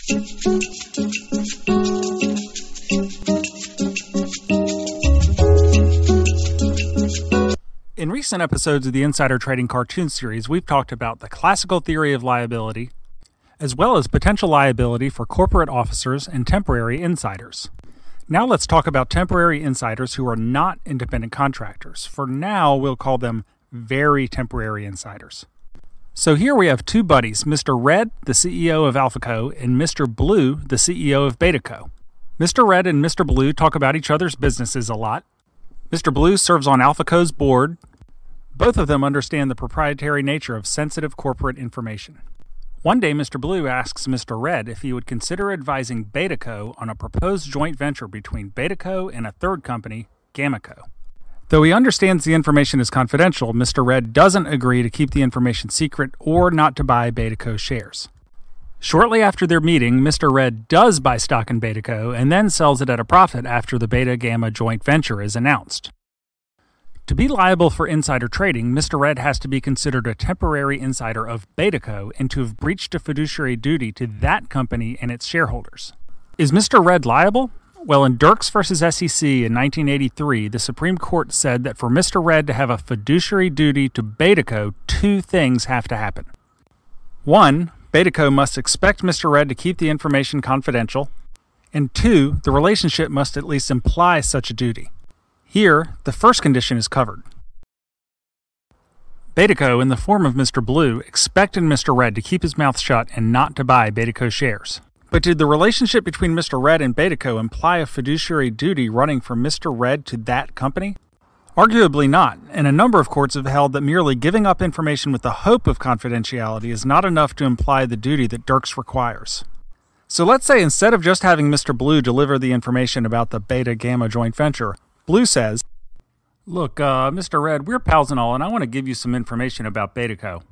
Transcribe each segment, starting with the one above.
In recent episodes of the Insider Trading cartoon series, we've talked about the classical theory of liability, as well as potential liability for corporate officers and temporary insiders. Now let's talk about temporary insiders who are not independent contractors. For now, we'll call them very temporary insiders. So here we have two buddies, Mr. Red, the CEO of AlphaCo, and Mr. Blue, the CEO of BetaCo. Mr. Red and Mr. Blue talk about each other's businesses a lot. Mr. Blue serves on AlphaCo's board. Both of them understand the proprietary nature of sensitive corporate information. One day, Mr. Blue asks Mr. Red if he would consider advising BetaCo on a proposed joint venture between BetaCo and a third company, GammaCo. Though he understands the information is confidential, Mr. Red doesn't agree to keep the information secret or not to buy BetaCo shares. Shortly after their meeting, Mr. Red does buy stock in BetaCo and then sells it at a profit after the Beta-Gamma joint venture is announced. To be liable for insider trading, Mr. Red has to be considered a temporary insider of BetaCo and to have breached a fiduciary duty to that company and its shareholders. Is Mr. Red liable? Well, in Dirks v. SEC in 1983, the Supreme Court said that for Mr. Red to have a fiduciary duty to BetaCo, two things have to happen. One, BetaCo must expect Mr. Red to keep the information confidential, and two, the relationship must at least imply such a duty. Here, the first condition is covered. BetaCo, in the form of Mr. Blue, expected Mr. Red to keep his mouth shut and not to buy BetaCo shares. But did the relationship between Mr. Red and BetaCo imply a fiduciary duty running from Mr. Red to that company? Arguably not, and a number of courts have held that merely giving up information with the hope of confidentiality is not enough to imply the duty that Dirks requires. So let's say instead of just having Mr. Blue deliver the information about the Beta-Gamma joint venture, Blue says, "Look, Mr. Red, we're pals and all, and I want to give you some information about BetaCo.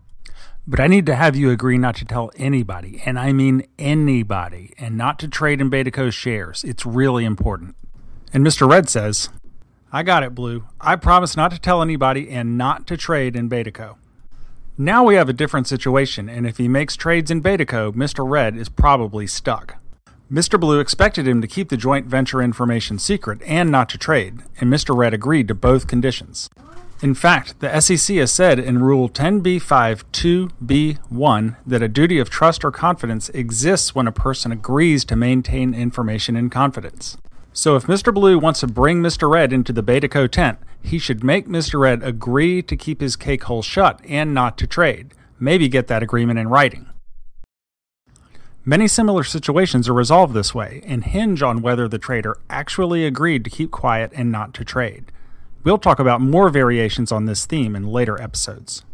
But I need to have you agree not to tell anybody, and I mean anybody, and not to trade in BetaCo's shares. It's really important." And Mr. Red says, "I got it, Blue. I promise not to tell anybody and not to trade in BetaCo." Now we have a different situation, and if he makes trades in BetaCo, Mr. Red is probably stuck. Mr. Blue expected him to keep the joint venture information secret and not to trade, and Mr. Red agreed to both conditions. In fact, the SEC has said in Rule 10b-5-2b-1 that a duty of trust or confidence exists when a person agrees to maintain information in confidence. So if Mr. Blue wants to bring Mr. Red into the BetaCo tent, he should make Mr. Red agree to keep his cake hole shut and not to trade. Maybe get that agreement in writing. Many similar situations are resolved this way and hinge on whether the trader actually agreed to keep quiet and not to trade. We'll talk about more variations on this theme in later episodes.